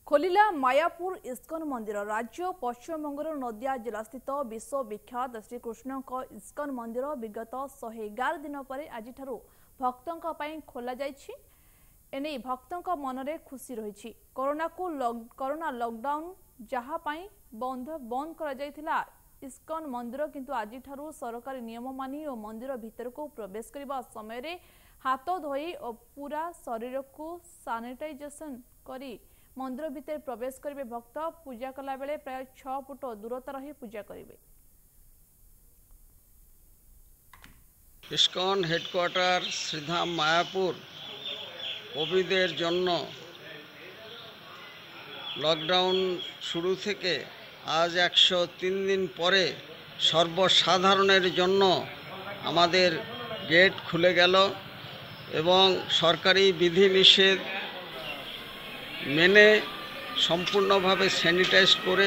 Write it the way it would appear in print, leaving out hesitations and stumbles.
खोलिला मायापुर इस्कन मंदिर। राज्य पश्चिमबंगर नदिया जिलास्थित विश्वविख्यात श्रीकृष्ण इस्कन मंदिर विगत 111 दिन पर आज भक्तों खोल जाने भक्तों मनरे खुशी रही। कोरोना लॉकडाउन जहाँ बंद कर इस्कन मंदिर किंतु आज सरकारी नियम मानी और मंदिर भीतर को प्रवेश करने समय हाथ धोई और पूरा शरीर को सानिटाइजेशन करी मंदिर भीतर प्रवेश करेंगे। भक्त पूजा कला बेले प्राय 6 फुट दूरता रही पूजा करेंगे। इस्कन हेडक्वार्टर श्रीधाम मायापुर कोविडের জন্য লকডাউন শুরু থেকে আজ 103 দিন পরে সর্বসাধারণের জন্য আমাদের গেট খুলে গেল এবং সরকারি বিধিনিষেধ মেনে সম্পূর্ণভাবে স্যানিটাইজ করে